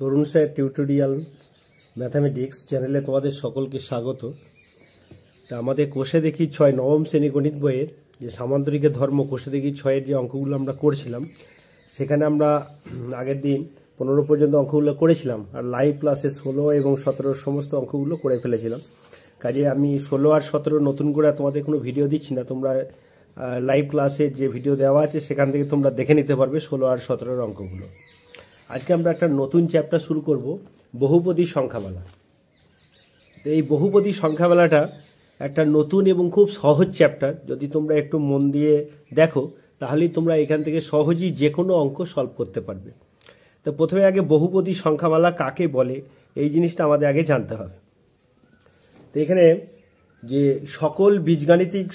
তরুণ sir tutorial mathematics চ্যানেলে তোমাদের সকলকে স্বাগত। তা আমাদের কোষে দেখি 6 নবম শ্রেণী গণিত বইয়ের যে সামান্তরিকের ধর্ম কোষে দেখি 6-এর যে অঙ্কগুলো আমরা করছিলাম, সেখানে আমরা আগের দিন 15 পর্যন্ত অঙ্কগুলো করেছিলাম, আর লাইভ ক্লাসে 16 এবং 17 সমস্ত অঙ্কগুলো করে ফেলেছিলাম। কাজে আমি 16 আর 17 নতুন করে তোমাদের কোনো ভিডিও দিচ্ছি না, তোমরা লাইভ ক্লাসে যে ভিডিও দেওয়া আছে সেখান থেকে তোমরা দেখে নিতে পারবে 16 আর 17 অঙ্কগুলো। আজকে আমরা একটা নতুন চ্যাপ্টার শুরু করব, বহুপদী সংখ্যামালা। তো এই বহুপদী সংখ্যামালাটা একটা নতুন এবং খুব সহজ চ্যাপ্টার। যদি তোমরা একটু মন দিয়ে দেখো তাহলেই তোমরা এখান থেকে সহজেই যে কোনো অঙ্ক সলভ করতে পারবে। তো প্রথমে আগে বহুপদী সংখ্যামালা কাকে বলে এই জিনিসটা আমাদের আগে জানতে হবে। তো এখানে যে সকল বীজগাণিতিক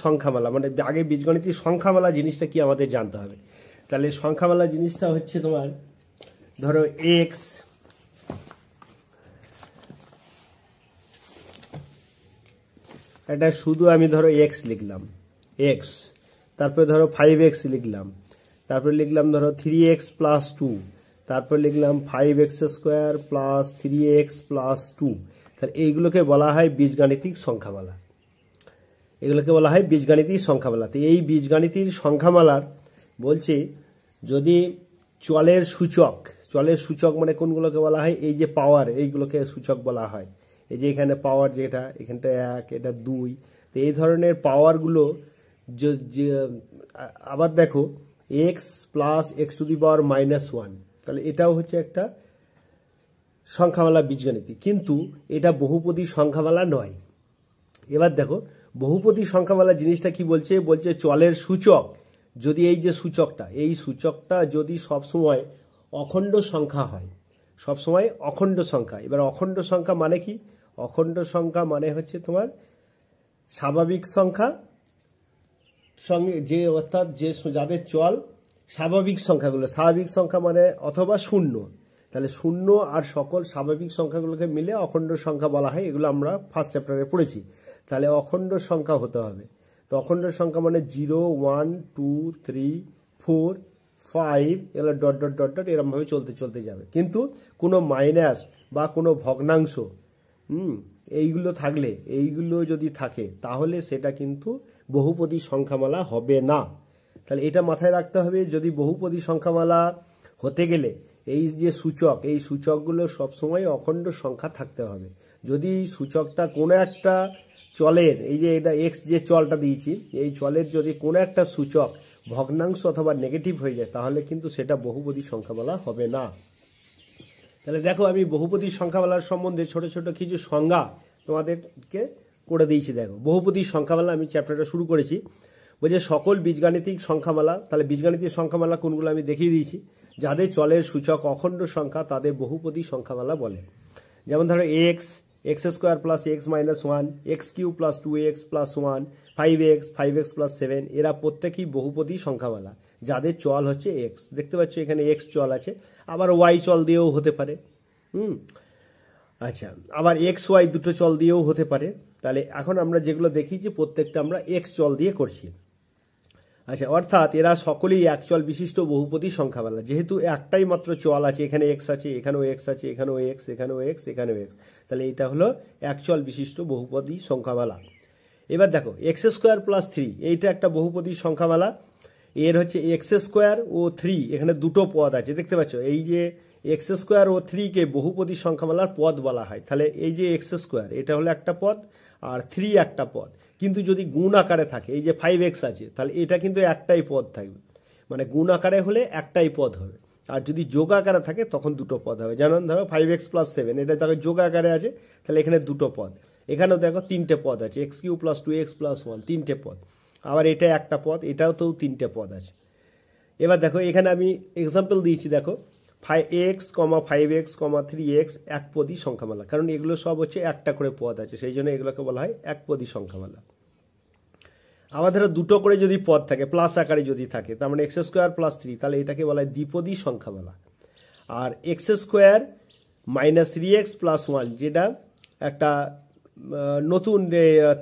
সংখ্যামালা মানে আগে বীজগাণিতিক সংখ্যামালা জিনিসটা কি আমাদের জানতে হবে। তাহলে সংখ্যামালা জিনিসটা হচ্ছে তোমার, ধরো এক্স, এটা শুধু আমি ধরো এক্স লিখলাম, এক্স, তারপরে ধরো 5x লিখলাম, তারপরে লিখলাম ধরো 3x প্লাস 2, তারপর লিখলাম 5x square plus 3x plus 2। তাহলে এইগুলোকে বলা হয় বীজগাণিতিক সংখ্যামালা, এগুলোকে বলা হয় বীজগাণিতিক সংখ্যামালা। তো এই বীজগাণিতিক সংখ্যামালার বলছে যদি চলের সূচক মানে কোনগুলোকে বলা হয়, এই যে পাওয়ার, এইগুলোকে সূচক বলা হয়। এই যে এখানে পাওয়ার, যেটা এখানটা 1, এটা 2, তো এই ধরনের পাওয়ারগুলো আবার দেখো x plus x to the power -1, তাহলে এটাও হচ্ছে একটা সংখ্যামালা বীজগাণিতিক, কিন্তু এটা বহুপদী সংখ্যামালা নয়। এবার দেখো বহুপদী সংখ্যামালা জিনিসটা কি বলছে, চলের সূচক যদি এই যে সূচকটা, এই সূচকটা যদি সবসময় অখণ্ড সংখ্যা হয়, সবসময় অখণ্ড সংখ্যা। এবার অখণ্ড সংখ্যা মানে কি? অখণ্ড সংখ্যা মানে হচ্ছে তোমার স্বাভাবিক সংখ্যা সঙ্গে যে, অর্থাৎ যে যাদের চল স্বাভাবিক সংখ্যাগুলো, স্বাভাবিক সংখ্যা মানে অথবা শূন্য, তাহলে শূন্য আর সকল স্বাভাবিক সংখ্যাগুলোকে মিলে অখণ্ড সংখ্যা বলা হয়। এগুলো আমরা ফার্স্ট চ্যাপ্টারে পড়েছি। তাহলে অখণ্ড সংখ্যা হতে হবে। তো অখণ্ড সংখ্যা মানে 0, 1, 2, 3, 4, 5, এগুলো ডট ডট ডট ডট এরমভাবে চলতে যাবে। কিন্তু কোনো মাইনাস বা কোনো ভগ্নাংশ এইগুলো যদি থাকে তাহলে সেটা কিন্তু বহুপদী সংখ্যামালা হবে না। তাহলে এটা মাথায় রাখতে হবে, যদি বহুপদী সংখ্যামালা হতে গেলে এই যে সূচক, এই সূচকগুলো সবসময় অখণ্ড সংখ্যা থাকতে হবে। যদি সূচকটা কোনো একটা চলের, এই যে এটা এক্স যে চলটা দিয়েছি, এই চলের যদি কোনো একটা সূচক ভগ্নাংশ অথবা নেগেটিভ হয়ে যায় তাহলে কিন্তু সেটা বহুপদী সংখ্যামালা হবে না। তাহলে দেখো আমি বহুপদী সংখ্যামালার সম্বন্ধে ছোট ছোট কিছু সংজ্ঞা তোমাদেরকে করে দিয়েছি। দেখো বহুপদী সংখ্যামালা আমি চ্যাপ্টারটা শুরু করেছি, বলছে সকল বীজগাণিতিক সংখ্যামালা। তাহলে বীজগাণিতিক সংখ্যামালা কোনগুলো আমি দেখিয়ে দিয়েছি। যাদের চলের সূচক অখণ্ড সংখ্যা তাদের বহুপদী সংখ্যামালা বলে। যেমন ধরো x square plus x -1, x cube plus 2x plus 1, 5x plus 7, এরা প্রত্যেকেই বহুপদী সংখ্যামালা যাদের চল হচ্ছে এক্স। দেখতে পাচ্ছ এখানে এক্স চল আছে, আবার ওয়াই চল দিয়েও হতে পারে। আচ্ছা, আবার এক্স ওয়াই দুটো চল দিয়েও হতে পারে। তাহলে এখন আমরা যেগুলো দেখিয়েছি প্রত্যেকটা আমরা এক্স চল দিয়ে করছি। আচ্ছা, অর্থাৎ এরা সকলেই এক চল বিশিষ্ট বহুপদী সংখ্যামালা। যেহেতু একটাই মাত্র চল আছে, এখানে এক্স আছে, এখানেও এক্স আছে, এখানেও এক্স, এখানেও এক্স, এখানেও এক্স, তাহলে এটা হলো এক চল বিশিষ্ট বহুপদী সংখ্যামালা। এবার দেখো এক্স স্কোয়ার প্লাস 3, এইটা একটা বহুপদী সংখ্যামালা। এর হচ্ছে এক্স স্কোয়ার ও 3, এখানে দুটো পদ আছে, দেখতে পাচ্ছ। এই যে এক্স স্কোয়ার ও 3 কে বহুপদী সংখ্যামালার পদ বলা হয়। তাহলে এই যে এক্স স্কোয়ার এটা হলো একটা পদ, আর 3 একটা পদ। কিন্তু যদি গুণ আকারে থাকে, এই যে 5x আছে, তাহলে এটা কিন্তু একটাই পদ থাকবে, মানে গুণ আকারে হলে একটাই পদ হবে। আর যদি যোগ আকারে থাকে তখন দুটো পদ হবে। যেমন ধরো 5x প্লাস 7, এটা দেখো যোগ আকারে আছে, তাহলে এখানে দুটো পদ। এখানেও দেখো 3টে পদ আছে, x cube plus 2x plus 1, 3টে পদ। আবার এটা একটা পদ, এটাও তো 3টে পদ আছে। এবার দেখো এখানে আমি এক্সাম্পল দিয়েছি, দেখো 5x, 5x, 3x একপদী সংখ্যামালা, কারণ এগুলো সব হচ্ছে একটা করে পদ আছে, সেই জন্য এগুলোকে বলা হয় একপদী সংখ্যামালা। আবার ধরো দুটো করে যদি পদ থাকে, প্লাস আকারে যদি থাকে, তার মানে এক্স স্কোয়ার প্লাস 3, তাহলে এটাকে বলা হয় দ্বিপদী সংখ্যামালা। আর এক্স স্কোয়ার -3x প্লাস 1, যেটা একটা নতুন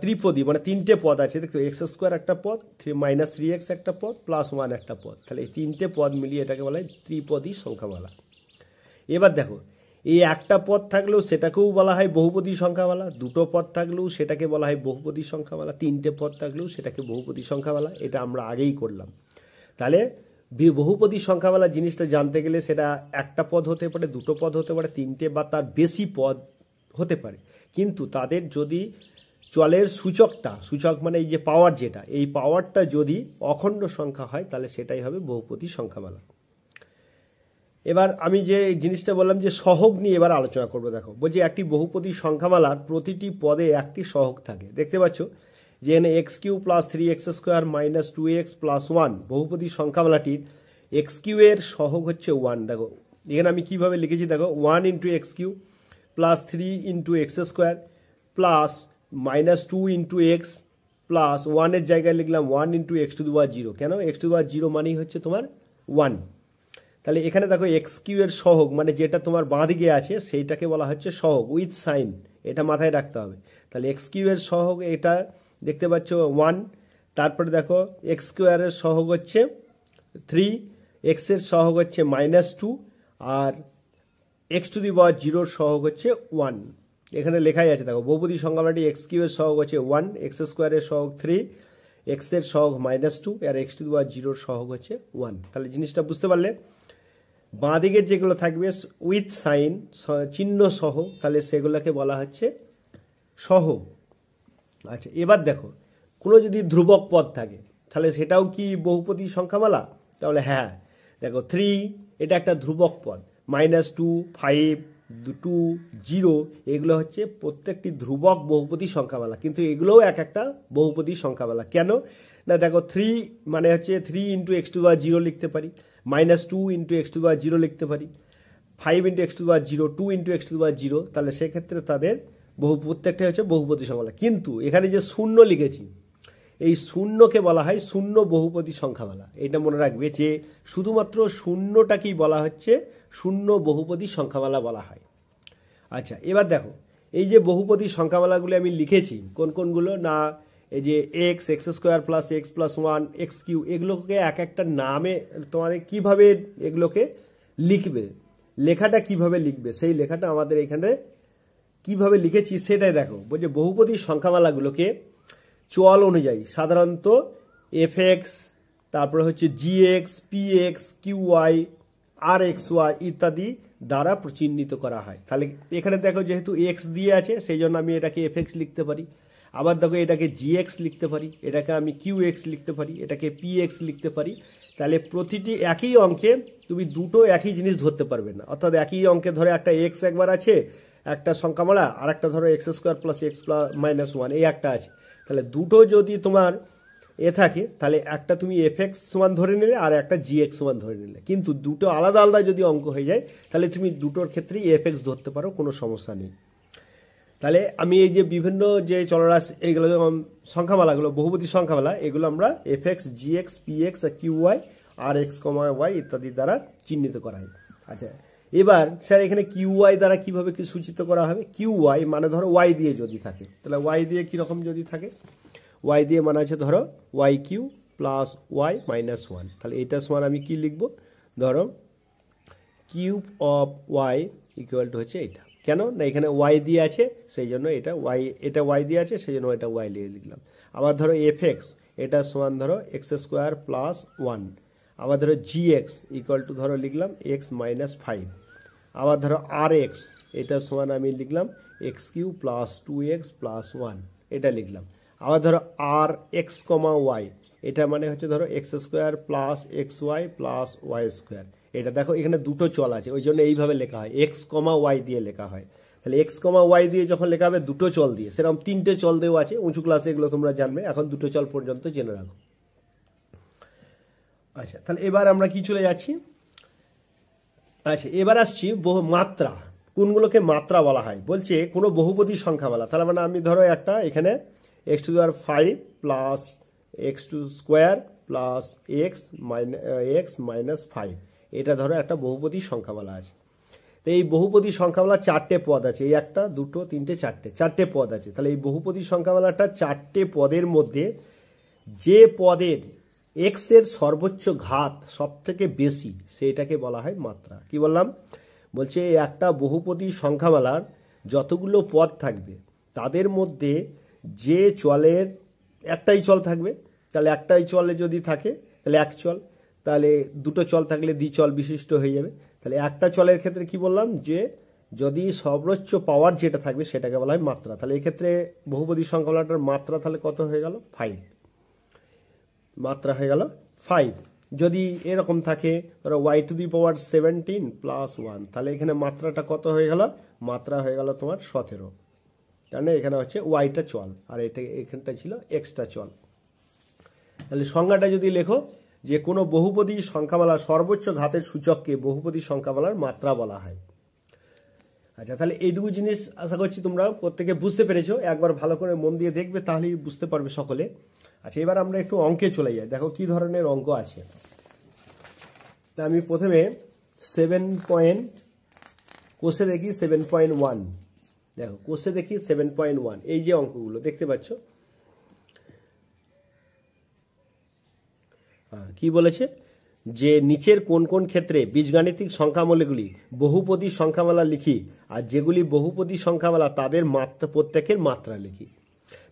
ত্রিপদী মানে তিনটে পদ আছে দেখছো, এক্স স্কোয়ার একটা পদ, মাইনাস 3x একটা পদ, প্লাস 1 একটা পদ, তাহলে এই তিনটে পদ মিলিয়ে এটাকে বলা হয় ত্রিপদী সংখ্যামালা। এবার দেখো এই একটা পদ থাকলেও সেটাকেও বলা হয় বহুপদী সংখ্যামালা, দুটো পদ থাকলেও সেটাকে বলা হয় বহুপদী সংখ্যামালা, তিনটে পদ থাকলেও সেটাকে বহুপদী সংখ্যামালা। এটা আমরা আগেই করলাম। তাহলে বহুপদী সংখ্যামালা জিনিসটা জানতে গেলে সেটা একটা পদ হতে পারে, দুটো পদ হতে পারে, তিনটে বা তার বেশি পদ হতে পারে, কিন্তু তাদের যদি চলের সূচক মানে এই যে পাওয়ার, যেটা এই পাওয়ারটা যদি অখণ্ড সংখ্যা হয় তাহলে সেটাই হবে বহুপদী সংখ্যামালা। এবার আমি যে জিনিসটা বললাম যে সহগ নিয়ে এবার আলোচনা করবো। দেখো বলছি একটি বহুপদী সংখ্যামালার প্রতিটি পদে একটি সহগ থাকে। দেখতে পাচ্ছ যে এখানে x³ plus 3x square minus 2x plus 1 বহুপদী সংখ্যামালাটির x³ এর সহগ হচ্ছে 1। দেখো এখানে আমি কিভাবে লিখেছি, দেখো 1 into x³ plus 3 into x square plus minus 2 into x plus 1 এর জায়গায় লিখলাম 1 into x to the power 0। কেন? এক্স টু দি পাওয়ার 0 মানেই হচ্ছে তোমার 1। তাহলে এখানে দেখো x³ এর সহগ মানে যেটা তোমার বাঁ দিকে আছে সেইটাকে বলা হচ্ছে সহগ উইথ সাইন, এটা মাথায় রাখতে হবে। তাহলে x³ এর সহগ এটা দেখতে পাচ্ছ 1, তারপরে দেখো x² এর সহগ হচ্ছে 3, x এর সহগ হচ্ছে -2 আর এক্স টু দি পাওয়ার 0 সহগ হচ্ছে 1। এখানে লেখাই আছে দেখো বহুপদী সংখ্যামালাটি x³ এর সহগ হচ্ছে 1, এক্স স্কোয়ারের সহগ 3, এক্স এর সহগ -2 আর এক্স টু দি পাওয়ার 0 সহগ হচ্ছে 1। তাহলে জিনিসটা বুঝতে পারলে, বাঁ দিকের যেগুলো থাকবে উইথ সাইন চিহ্ন সহ তাহলে সেগুলোকে বলা হচ্ছে সহগ। আচ্ছা এবার দেখো কোনো যদি ধ্রুবক পদ থাকে তাহলে সেটাও কি বহুপদী সংখ্যামালা? তাহলে হ্যাঁ, দেখো 3 এটা একটা ধ্রুবক পদ, -2, 5, 2, 0 এগুলো হচ্ছে প্রত্যেকটি ধ্রুবক বহুপদী সংখ্যামালা, কিন্তু এগুলোও এক একটা বহুপদী সংখ্যামালা। কেন না দেখো 3 মানে হচ্ছে 3 into x to the power 0 লিখতে পারি, -2 into x to the power 0 লিখতে পারি, 5 into x to the power 0, 2 into x to the power 0, তাহলে সেক্ষেত্রে তাদের প্রত্যেকটাই হচ্ছে বহুপদী সংখ্যামালা। কিন্তু এখানে যে শূন্য লিখেছি এই শূন্যকে বলা হয় শূন্য বহুপদী সংখ্যামালা। এটা মনে রাখবে যে শুধুমাত্র শূন্যটাকেই বলা হচ্ছে শূন্য বহুপদী সংখ্যামালা বলা হয়। আচ্ছা এবার দেখো এই যে বহুপদী সংখ্যামালাগুলো আমি লিখেছি কোন কোনগুলো, না এই যে x square plus x plus 1 x³ এগুলোকে এক একটা নামে তোমাদের কিভাবে এগুলোকে লিখবে, লেখাটা কিভাবে লিখবে সেই লেখাটা আমাদের এখানে কিভাবে লিখেছি সেটাই দেখো। বলছে বহুপদী সংখ্যামালাগুলোকে চল অনুযায়ী সাধারণত fx, তারপরে হচ্ছে gx, px, qy, rxy ইত্যাদি দ্বারা চিহ্নিত করা হয়। তাহলে এখানে দেখো যেহেতু x দিয়ে আছে সেই জন্য আমি এটাকে fx লিখতে পারি, আবার দেখো এটাকে gx লিখতে পারি, এটাকে আমি qx লিখতে পারি, এটাকে px লিখতে পারি। তাহলে প্রতিটি একই অঙ্কে তুমি দুটো একই জিনিস ধরতে পারবে না, অর্থাৎ একই অঙ্কে ধরে একটা x একবার আছে একটা সংখ্যামালা, আর একটা ধরো x² প্লাস x প্লাস -1 এই একটা আছে। তাহলে দুটো যদি তোমার থাকে তাহলে একটা তুমি fx সমান ধরে নিলে আর একটা gx সমান ধরে নিলে, কিন্তু দুটো আলাদা আলাদা যদি অঙ্ক হয়ে যায় তাহলে তুমি দুটোর ক্ষেত্রেই fx ধরতে পারো, কোনো সমস্যা নেই। তাহলে আমি এই যে বিভিন্ন যে চলরাশি এইগুলো সংখ্যামালাগুলো বহুপদী সংখ্যামালা এগুলো আমরা fx, gx, px আর qy, rx, y ইত্যাদি দ্বারা চিহ্নিত করা হয়। আচ্ছা এবার স্যার এখানে qy দ্বারা কিভাবে কি সূচিত করা হবে? qy মানে ধরো y দিয়ে যদি থাকে তাহলে y দিয়ে কিরকম যদি থাকে, y দিয়ে মানে আছে ধরো y³ প্লাস y মাইনাস 1, তাহলে এটা সমান আমি কি লিখব, ধরো cube of y equal to হচ্ছে এটা। কেন না এখানে y দিয়ে আছে সেই জন্য এটা y দিয়ে আছে সেই জন্য এটা y লিখে লিখলাম। আবার ধরো fx এটা সমান ধরো x² প্লাস 1, আবার ধরো gx ইকুয়াল টু ধরো লিখলাম x মাইনাস 5, আবার ধরো rx এটা সমান আমি লিখলাম x³ প্লাস 2x প্লাস 1 এটা লিখলাম। আবার ধরো rx, y এটা মানে হচ্ছে ধরো x² plus xy plus y²। এটা দেখো এখানে দুটো চল আছে ওই জন্য এইভাবে লেখা হয়, x, y দিয়ে লেখা হয়। তাহলে x, y দিয়ে যখন লেখা হবে দুটো চল দিয়ে, সেরকম তিনটে চল দিয়েও আছে, উঁচু ক্লাসে এগুলো তোমরা জানবে, এখন দুটো চল পর্যন্ত জেনে রাখো। আচ্ছা তাহলে এবার আমরা কি চলে যাচ্ছি, আচ্ছা এবার আসছি মাত্রা, কোনগুলোকে মাত্রা বলা হয়। বলছে কোনো বহুপদী সংখ্যামালা, তাহলে মানে আমি ধরো একটা এখানে x⁵ plus x² plus x minus 5 এটা ধরো একটা বহুপদী সংখ্যামালা আছে। তো এই বহুপদী সংখ্যামালা 4টে পদ আছে, এই 1 2 3 4টে পদ আছে। তাহলে এই বহুপদী সংখ্যামালাটা 4টে পদের মধ্যে যে পদের x এর সর্বোচ্চ ঘাত সব থেকে বেশি সেইটাকে বলা হয় মাত্রা। কি বললাম? বলছে একটা বহুপদী সংখ্যামালার যতগুলো পদ থাকবে তাদের মধ্যে যে চলের একটাই চল থাকবে, তাহলে একটাই চলে যদি থাকে তাহলে এক চল, তাহলে দুটো চল থাকলে দ্বিচল বিশিষ্ট হয়ে যাবে। তাহলে একটা চলের ক্ষেত্রে কি বললাম, যে যদি সর্বোচ্চ পাওয়ার যেটা থাকবে সেটাকে বলা হয় মাত্রা। তাহলে এক্ষেত্রে বহুপদী সংখ্যামালাটার মাত্রা তাহলে কত হয়ে গেল? 5। মাত্রা হয়ে গেল 5। যদি এরকম থাকে ধরো y⁴ প্লাস 1, তাহলে এখানে মাত্রাটা কত হয়ে গেল? মাত্রা হয়ে গেল তোমার 17, কারণ এখানে হচ্ছে ওয়াইটা চল আর এটা এখানটা ছিল এক্সটা চল। তাহলে সংজ্ঞাটা যদি লেখো যে কোনো বহুপদী সংখ্যামালার সর্বোচ্চ ঘাতের সূচককে বহুপদী সংখ্যামালার মাত্রা বলা হয়। আচ্ছা, তাহলে এইটুকু জিনিস আশা করছি তোমরা প্রত্যেকে বুঝতে পেরেছো। একবার ভালো করে মন দিয়ে দেখবে তাহলেই বুঝতে পারবে সকলে। আচ্ছা, এবার আমরা একটু অঙ্কে চলে যাই, দেখো কি ধরনের অঙ্ক আছে। তা আমি প্রথমে কোষে দেখি 7.1, দেখো কোষে দেখি 7.1, এই যে অঙ্কগুলো দেখতে পাচ্ছ। কি বলেছে যে নিচের কোন কোন ক্ষেত্রে বীজগাণিতিক সংখ্যামালাগুলি বহুপদী সংখ্যামালা লিখি, আর যেগুলি বহুপদী সংখ্যামালা তাদের মাত্রা প্রত্যেকের মাত্রা লিখি।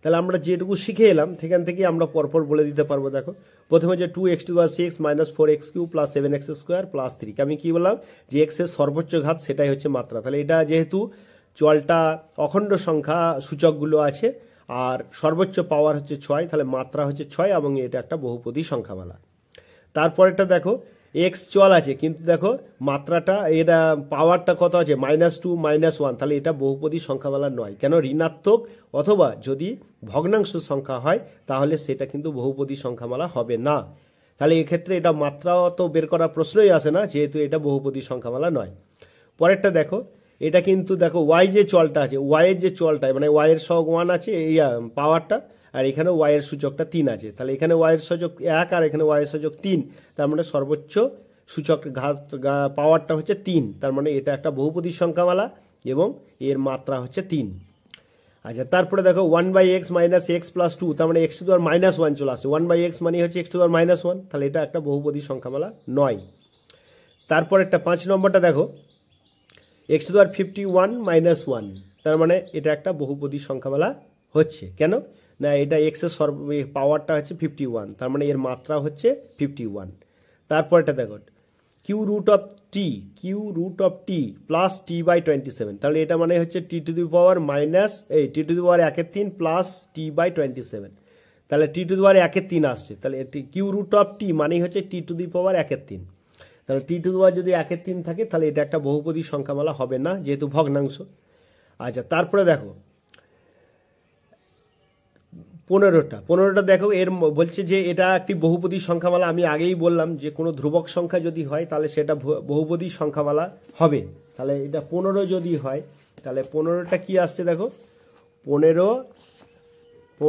তাহলে আমরা যেটুকু শিখে এলাম সেখান থেকে আমরা পরপর বলে দিতে পারবো। দেখো প্রথমে যে 2x⁻6 - 4x³ + 7x² + 3, আমি কি বললাম যে x এর সর্বোচ্চ ঘাত সেটাই হচ্ছে মাত্রা। তাহলে এটা যেহেতু চলটা অখণ্ড সংখ্যা সূচকগুলো আছে আর সর্বোচ্চ পাওয়ার হচ্ছে 6, তাহলে মাত্রা হচ্ছে 6 এবং এটা একটা বহুপদী সংখ্যামালা। তারপরেরটা দেখো এক্স চল আছে কিন্তু দেখো মাত্রাটা এটা পাওয়ারটা কত আছে -2 -1, তাহলে এটা বহুপদী সংখ্যামালা নয়। কেন? ঋণাত্মক অথবা যদি ভগ্নাংশ সংখ্যা হয় তাহলে সেটা কিন্তু বহুপদী সংখ্যামালা হবে না। তাহলে এক্ষেত্রে এটা মাত্রাও তো বের করার প্রশ্নই আসে না, যেহেতু এটা বহুপদী সংখ্যামালা নয়। পরেরটা দেখো এটা কিন্তু দেখো ওয়াই যে চলটা আছে, ওয়াইয়ের যে চলটা মানে ওয়াইয়ের সহগ 1 আছে এই পাওয়ারটা, আর এখানে ওয়াইয়ের সূচকটা 3 আছে। তাহলে এখানে ওয়াইয়ের সূচক 1 আর এখানে ওয়াইয়ের সূচক 3, তার মানে সর্বোচ্চ সূচক ঘাত পাওয়ারটা হচ্ছে 3, তার মানে এটা একটা বহুপদী সংখ্যামালা এবং এর মাত্রা হচ্ছে 3। আচ্ছা, তারপরে দেখো 1/x - x + 2, তার মানে x⁻−1 চলে আসছে। 1/x মানে হচ্ছে x⁻−1, তাহলে এটা একটা বহুপদী সংখ্যামালা নয়। তারপর একটা 5 নম্বরটা দেখো x⁻51 - 1, তার মানে এটা একটা বহুপদী সংখ্যামালা হচ্ছে। কেন না? এটা x এর পাওয়ারটা হচ্ছে 51, তার মানে এর মাত্রা হচ্ছে 51। তারপর এটা দেখো q√t + t/27, তাহলে এটা মানে হচ্ছে t⁻1³ প্লাস t/27, তাহলে t⁻1³ আসছে। তাহলে q√t মানেই হচ্ছে t⁻1³, তাহলে t⁻ যদি 1³ থাকে তাহলে এটা একটা বহুপদী সংখ্যামালা হবে না, যেহেতু ভগ্নাংশ। আচ্ছা, তারপরে দেখো 15টা দেখো এর বলছে যে এটা একটি বহুপদী সংখ্যামালা। আমি আগেই বললাম যে কোনো ধ্রুবক সংখ্যা যদি হয় তাহলে সেটা বহুপদী সংখ্যামালা হবে। তাহলে এটা 15 যদি হয় তাহলে 15টা কি আসছে দেখো 15 ×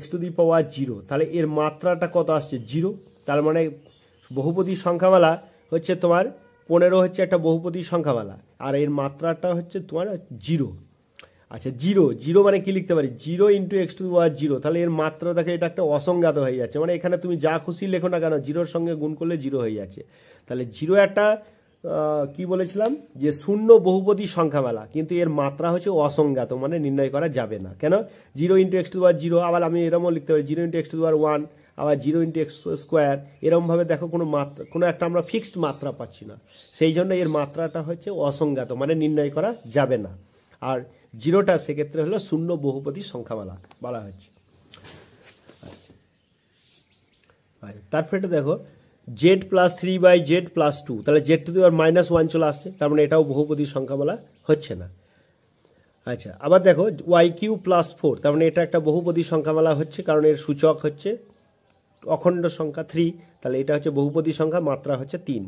x⁻0, তাহলে এর মাত্রাটা কত আসছে 0, তার মানে বহুপদী সংখ্যামালা হচ্ছে তোমার 15 হচ্ছে একটা বহুপদী সংখ্যামালা আর এর মাত্রাটা হচ্ছে তোমার 0। আচ্ছা, 0 মানে কি লিখতে পারি 0 × x⁻0, তাহলে এর মাত্রা দেখে এটা একটা অসংজ্ঞাত হয়ে যাচ্ছে, মানে এখানে তুমি যা খুশি লেখো না কেন 0-র সঙ্গে গুণ করলে 0 হয়ে যাচ্ছে। তাহলে 0 একটা কি বলেছিলাম যে শূন্য বহুপদী সংখ্যামালা, কিন্তু এর মাত্রা হচ্ছে অসংজ্ঞাত, মানে নির্ণয় করা যাবে না। কেন? 0 × x⁻0, আবার আমি এরকমও লিখতে পারি 0 × x⁻1, আবার 0 × x², এরকমভাবে দেখো কোনো একটা আমরা ফিক্সড মাত্রা পাচ্ছি না, সেই জন্য এর মাত্রাটা হচ্ছে অসংজ্ঞাত, মানে নির্ণয় করা যাবে না। আর 0টা সেক্ষেত্রে হলো শূন্য বহুপদী সংখ্যামালা বলা হচ্ছে। তারপর এটা দেখো z + 3/z + 2, তাহলে z⁻1 চলে আসছে, তার মানে এটাও বহুপদী সংখ্যামালা হচ্ছে না। আচ্ছা, আবার দেখো y³ + 4, তার মানে এটা একটা বহুপদী সংখ্যামালা হচ্ছে, কারণ এর সূচক হচ্ছে অখণ্ড সংখ্যা 3, তাহলে এটা হচ্ছে বহুপদী সংখ্যা, মাত্রা হচ্ছে 3।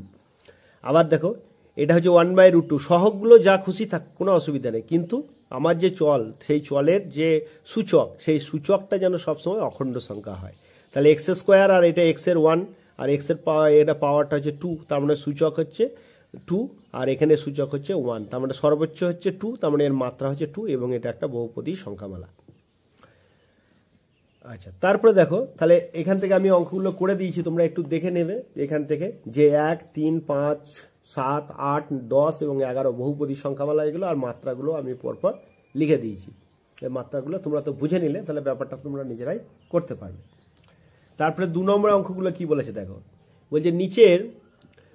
আবার দেখো এটা হচ্ছে 1/√2, সহগগুলো যা খুশি থাক কোনো অসুবিধা নেই, কিন্তু আমার যে চল সেই চলের যে সূচক সেই সূচকটা যেন সবসময় অখণ্ড সংখ্যা হয়। তাহলে x² আর এটা x এর 1 আর x এর এটা পাওয়ারটা হচ্ছে 2, তার মানে সূচক হচ্ছে 2 আর এখানে সূচক হচ্ছে 1, তার মানে সর্বোচ্চ হচ্ছে 2, তার মানে এর মাত্রা হচ্ছে 2 এবং এটা একটা বহুপদী সংখ্যামালা। আচ্ছা, তারপরে দেখো তাহলে এখান থেকে আমি অঙ্কগুলো করে দিয়েছি, তোমরা একটু দেখে নেবে এখান থেকে যে 1, 3, 5, 7, 8, 10 এবং 11 বহুপদী সংখ্যামালা এগুলো, আর মাত্রাগুলো আমি পরপর লিখে দিয়েছি। এই মাত্রাগুলো তোমরা তো বুঝে নিলে, তাহলে ব্যাপারটা তোমরা নিজেরাই করতে পারবে। তারপরে 2 নম্বর অঙ্কগুলো কি বলেছে দেখো, বলছে নিচের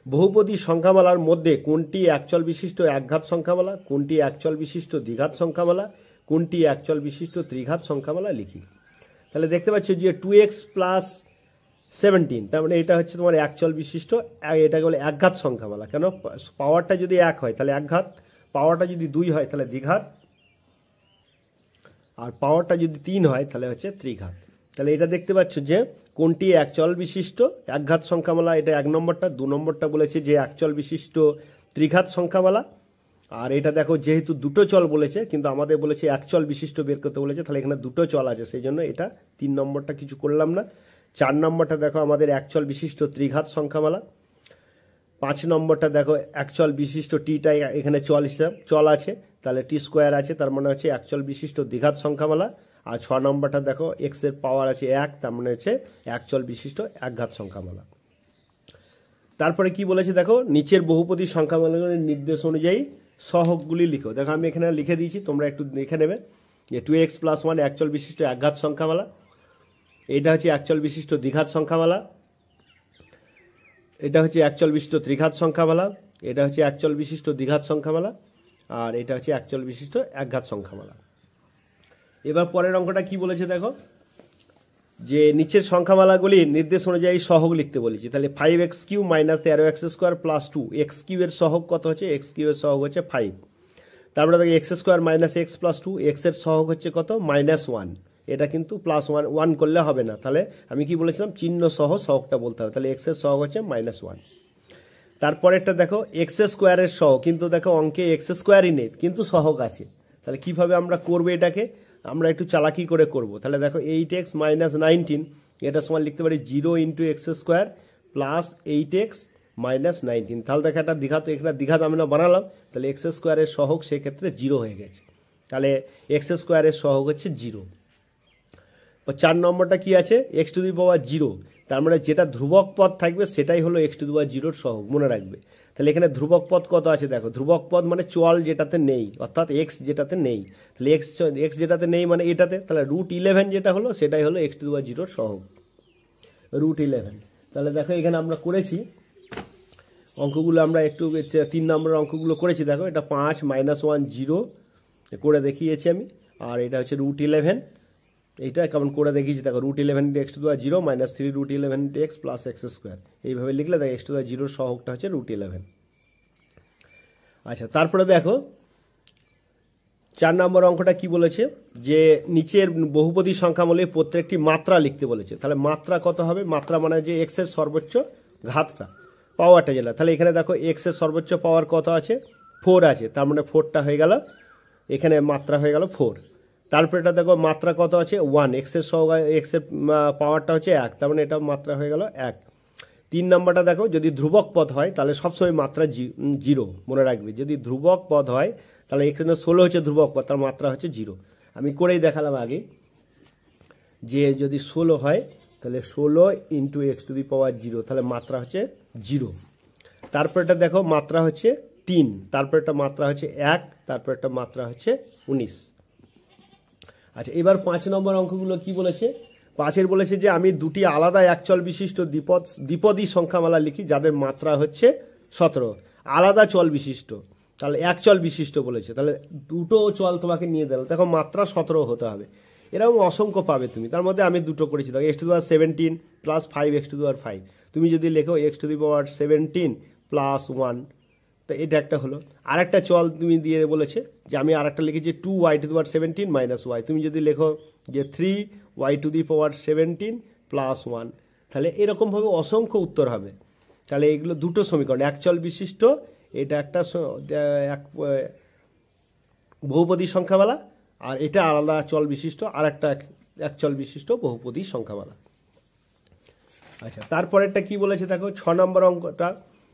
বহুপদী সংখ্যামালার মধ্যে কোনটি একচল বিশিষ্ট একঘাত সংখ্যামালা, কোনটি একচল বিশিষ্ট দ্বিঘাত সংখ্যামালা, কোনটি একচল বিশিষ্ট ত্রিঘাত সংখ্যামালা লিখি। তাহলে দেখতে পাচ্ছ যে 2x প্লাস 17, তার মানে এটা হচ্ছে তোমার একচল বিশিষ্ট, এটাকে বলে একঘাত সংখ্যামালা। কেন? পাওয়ারটা যদি 1 হয় তাহলে একঘাত, পাওয়ারটা যদি 2 হয় তাহলে দ্বিঘাত, আর পাওয়ারটা যদি 3 হয় তাহলে হচ্ছে ত্রিঘাত। তাহলে এটা দেখতে পাচ্ছ যে কোনটি একচল বিশিষ্ট একঘাত সংখ্যামালা, এটা 1 নম্বরটা। 2 নম্বরটা বলেছে যে একচল বিশিষ্ট ত্রিঘাত সংখ্যামালা। আর এটা দেখো যেহেতু দুটো চল বলেছে, কিন্তু আমাদের বলেছে একচল বিশিষ্ট বের করতে বলেছে, তাহলে এখানে দুটো চল আছে, সেই জন্য এটা 3 নম্বরটা কিছু করলাম না। 4 নম্বরটা দেখো আমাদের একচল বিশিষ্ট ত্রিঘাত সংখ্যামালা। 5 নম্বরটা দেখো একচল বিশিষ্ট টিটা এখানে চল আছে, তাহলে টি স্কোয়ার আছে, তার মানে হচ্ছে একচল বিশিষ্ট দ্বিঘাত সংখ্যামালা। আর 6 নম্বরটা দেখো এক্স এর পাওয়ার আছে 1, তার মানে হচ্ছে একচল বিশিষ্ট একঘাত সংখ্যামালা। তারপরে কি বলেছে দেখো, নিচের বহুপদী সংখ্যামালাগুলির নির্দেশ অনুযায়ী সহগগুলি লিখো। দেখো আমি এখানে লিখে দিয়েছি, তোমরা একটু দেখে নেবে যে 2x + 1 একচল বিশিষ্ট একঘাত সংখ্যামালা, এটা হচ্ছে একচল বিশিষ্ট দ্বিঘাত সংখ্যামালা, এটা হচ্ছে একচল বিশিষ্ট ত্রিঘাত সংখ্যামালা, এটা হচ্ছে একচল বিশিষ্ট দ্বিঘাত সংখ্যামালা, আর এটা হচ্ছে একচল বিশিষ্ট একঘাত সংখ্যামালা। এবার পরের অঙ্কটা কি বলেছে দেখো, যে নিচের সংখ্যামালাগুলির নির্দেশ অনুযায়ী সহগ লিখতে বলেছি। তাহলে 5x³ - 13x² + 2, x³ এর সহগ কত হচ্ছে? x³ এর সহগ হচ্ছে 5। তারপরে দেখো x² - x + 2, x এর সহগ হচ্ছে কত? -1। এটা কিন্তু +1 করলে হবে না, তাহলে আমি কি বলেছিলাম চিহ্ন সহ সহগটা বলতে হবে। তাহলে x এর সহগ হচ্ছে -1। তারপরেরটা দেখো x² এর সহগ, কিন্তু দেখো অঙ্কে x² নেই কিন্তু সহগ আছে, তাহলে কিভাবে আমরা করবো এটাকে? আমরা একটু চালাকি করে করব। তাহলে দেখো 8x - 19, এটা সমান লিখতে পারি 0 × x² + 8x - 19। তাহলে দেখো একটা দ্বিঘাত আমরা বানালাম, তাহলে x² এর সহগ সেক্ষেত্রে 0 হয়ে গেছে, তাহলে x² এর সহগ হচ্ছে 0। 4 নম্বরটা কি আছে? x⁴, তার মানে যেটা ধ্রুবক পদ থাকবে সেটাই হলো x⁴ এর সহগ, মনে রাখবে। তাহলে এখানে ধ্রুবক পদ কত আছে দেখো, ধ্রুবক পদ মানে চল যেটাতে নেই, অর্থাৎ x যেটাতে নেই, তাহলে x যেটাতে নেই মানে এটাতে, তাহলে √11 যেটা হলো সেটাই হলো x⁴ এর সহগ, √11। তাহলে দেখো এখানে আমরা করেছি অঙ্কগুলো, আমরা একটু 3 নম্বরের অঙ্কগুলো করেছি। দেখো এটা 5 - 1 0 করে দেখিয়েছি আমি, আর এটা হচ্ছে √11, এইটা কেমন করে দেখিয়েছি দেখো, √11 × x⁴ 0 - 3 √11 × x + x², এইভাবে লিখলে দেখো x⁴ এর সহগটা হচ্ছে √11। আচ্ছা, তারপরে দেখো 4 নম্বর অঙ্কটা কি বলেছে, যে নিচের বহুপদী সংখ্যামালার প্রত্যেকটি মাত্রা লিখতে বলেছে। তাহলে মাত্রা কত হবে? মাত্রা মানে যে x এর সর্বোচ্চ ঘাতটা, পাওয়ারটা যেটা, তাহলে এখানে দেখো x এর সর্বোচ্চ পাওয়ার কত আছে? 4 আছে, তার মানে 4টা হয়ে গেল, এখানে মাত্রা হয়ে গেল 4। তারপরে এটা দেখো মাত্রা কত আছে? 1, x এর সহগ, x এর পাওয়ারটা হচ্ছে 1, তার মানে এটা মাত্রা হয়ে গেল 1। 3 নম্বরটা দেখো, যদি ধ্রুবক পদ হয় তাহলে সবসময় মাত্রা 0, মনে রাখবে। যদি ধ্রুবক পদ হয় তাহলে এখানে 16 হচ্ছে ধ্রুবক পদ, তার মাত্রা হচ্ছে 0। আমি করেই দেখালাম আগে যে যদি 16 হয় তাহলে 16 × x⁴, তাহলে মাত্রা হচ্ছে 0। তারপর এটা দেখো মাত্রা হচ্ছে 3, তারপর একটা মাত্রা হচ্ছে 1, তারপর একটা মাত্রা হচ্ছে 19। আচ্ছা, এবার 5 নম্বর অঙ্কগুলো কি বলেছে? 5-এর বলেছে যে আমি দুটি আলাদা একচল বিশিষ্ট দ্বিপদী সংখ্যামালা লিখি যাদের মাত্রা হচ্ছে 17, আলাদা চল বিশিষ্ট, তাহলে একচল বিশিষ্ট বলেছে, তাহলে দুটো চল তোমাকে নিয়ে দিল, দেখো মাত্রা 17 হতে হবে। এরকম অসংখ্য পাবে তুমি, তার মধ্যে আমি দুটো করেছি। দেখো x⁴ 17 + 5x⁴, তুমি যদি লেখো x⁴ 17 + 1, তো এটা একটা হলো। আরেকটা চল তুমি দিয়ে বলেছে যে আমি আরেকটা লিখেছি 2y⁴ 17 - y, তুমি যদি লেখো যে 3y⁴ 17 + 1, তাহলে এরকমভাবে অসংখ্য উত্তর হবে। তাহলে এগুলো দুটো সমীকরণ, একচল বিশিষ্ট, এটা একটা বহুপদী সংখ্যামালা, আর এটা আলাদা চল বিশিষ্ট আর একটা একচল বিশিষ্ট বহুপদী সংখ্যামালা। আচ্ছা, তারপরেরটা কি বলেছে দেখো 6 নম্বর অঙ্কটা,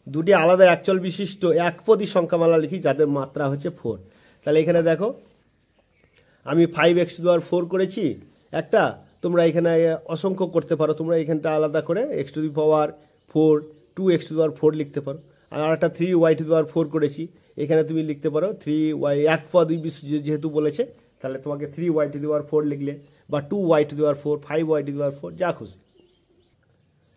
দুটি আলাদা একচল বিশিষ্ট একপদী সংখ্যামালা লিখি যাদের মাত্রা হচ্ছে 4। তাহলে এখানে দেখো আমি 5x⁴ করেছি একটা, তোমরা এখানে অসংখ্য করতে পারো, তোমরা এখানটা আলাদা করে x⁴ 4 2x⁴ লিখতে পারো। আর একটা 3y⁴ করেছি, এখানে তুমি লিখতে পারো 3y, এক পদই যেহেতু বলেছে তাহলে তোমাকে 3y⁴ লিখলে, বা 2y⁴, 5y⁴, যা খুশি।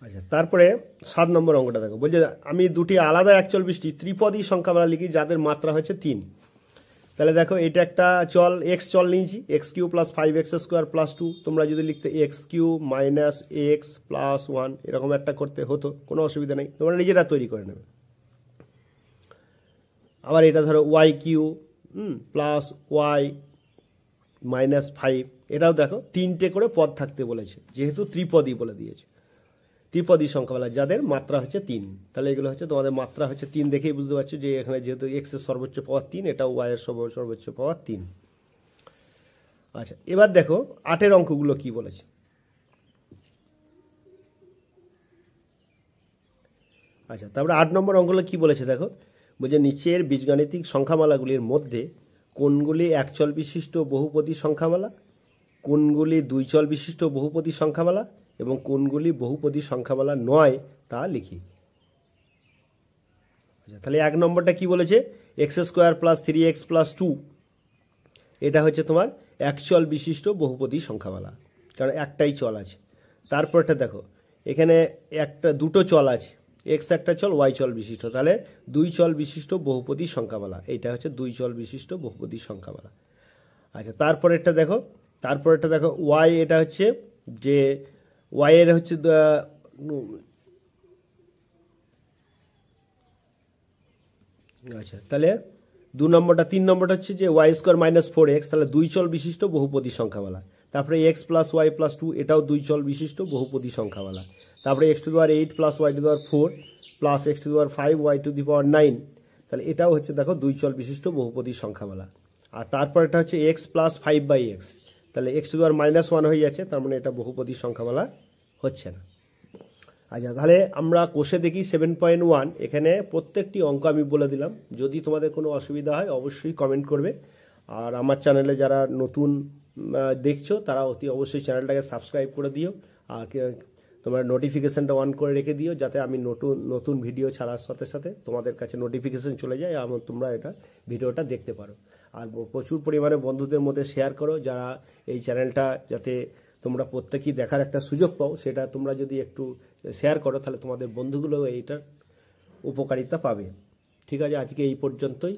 আচ্ছা, তারপরে 7 নম্বর অঙ্কটা দেখো, বলছে আমি দুটি আলাদা একচল বিশিষ্ট ত্রিপদী সংখ্যামালা লিখি যাদের মাত্রা হচ্ছে 3। তাহলে দেখো এটা একটা চল এক্স চল নিয়েছি, x³ + 5x² + 2, তোমরা যদি লিখতে x³ - x + 1 এরকম একটা করতে হতো, কোনো অসুবিধা নেই, তোমরা নিজেরা তৈরি করে নেবে। আবার এটা ধরো y³ + y - 5, এটাও দেখো 3টে করে পদ থাকতে বলেছে, যেহেতু ত্রিপদী বলে দিয়েছে, ত্রিপদী সংখ্যামালা যাদের মাত্রা হচ্ছে 3। তাহলে এগুলো হচ্ছে তোমাদের মাত্রা হচ্ছে 3, দেখেই বুঝতে পারছো যে এখানে যেহেতু x এর সর্বোচ্চ পাওয়ার 3, এটা y এর সর্বোচ্চ পাওয়ার 3। আচ্ছা, এবার দেখো 8এর অঙ্কগুলো কি বলেছে। আচ্ছা, তারপরে 8 নম্বর অঙ্কগুলো কি বলেছে দেখো, বলছে নিচের বীজগাণিতিক সংখ্যামালাগুলির মধ্যে কোনগুলি একচল বিশিষ্ট বহুপদী সংখ্যামালা, কোনগুলি দুইচল বিশিষ্ট বহুপদী সংখ্যামালা এবং কোনগুলি বহুপদী সংখ্যামালা নয় তা লিখি। আচ্ছা, তাহলে 1 নম্বরটা কি বলেছে, x² + 3x + 2, এটা হচ্ছে তোমার একচল বিশিষ্ট বহুপদী সংখ্যামালা, কারণ একটাই চল আছে। তারপরটা দেখো এখানে দুটো চল আছে, x একটা চল, y চল বিশিষ্ট, তাহলে দুই চল বিশিষ্ট বহুপদী সংখ্যামালা, এইটা হচ্ছে দুই চল বিশিষ্ট বহুপদী সংখ্যামালা। আচ্ছা, তারপরেরটা দেখো y, এটা হচ্ছে যে y এর হচ্ছে আচ্ছা, তাহলে 2 নম্বরটা 3 নম্বরটা হচ্ছে যে y² - 4x, তাহলে দুই চল বিশিষ্ট বহুপদী সংখ্যামালা। তারপরে x + y + 2, এটাও দুই চল বিশিষ্ট বহুপদী সংখ্যামালা। তারপরে x⁴ + y⁴ + x⁵ y⁹, তাহলে এটাও হচ্ছে দেখো দুই চল বিশিষ্ট বহুপদী সংখ্যামালা। আর তারপরেটা হচ্ছে x + 5/x, তাহলে x⁻−1 হয়ে যাচ্ছে, তার মানে এটা বহুপদী সংখ্যামালা হচ্ছে না। আচ্ছা, তাহলে আমরা কোষে দেখি 7.1, এখানে প্রত্যেকটি অঙ্ক আমি বলে দিলাম। যদি তোমাদের কোনো অসুবিধা হয় অবশ্যই কমেন্ট করবে। আর আমার চ্যানেলে যারা নতুন দেখছো তারা অতি অবশ্যই চ্যানেলটাকে সাবস্ক্রাইব করে দিও, আর তোমরা নোটিফিকেশানটা অন করে রেখে দিও, যাতে আমি নতুন ভিডিও ছাড়ার সাথে সাথে তোমাদের কাছে নোটিফিকেশান চলে যায়, আর তোমরা ভিডিওটা দেখতে পারো। আর প্রচুর পরিমাণে বন্ধুদের মধ্যে শেয়ার করো, যারা এই চ্যানেলটা যাতে তোমরা প্রত্যেকেই দেখার একটা সুযোগ পাও, সেটা তোমরা যদি একটু শেয়ার করো তাহলে তোমাদের বন্ধুগুলো এইটার উপকারিতা পাবে। ঠিক আছে, আজকে এই পর্যন্তই।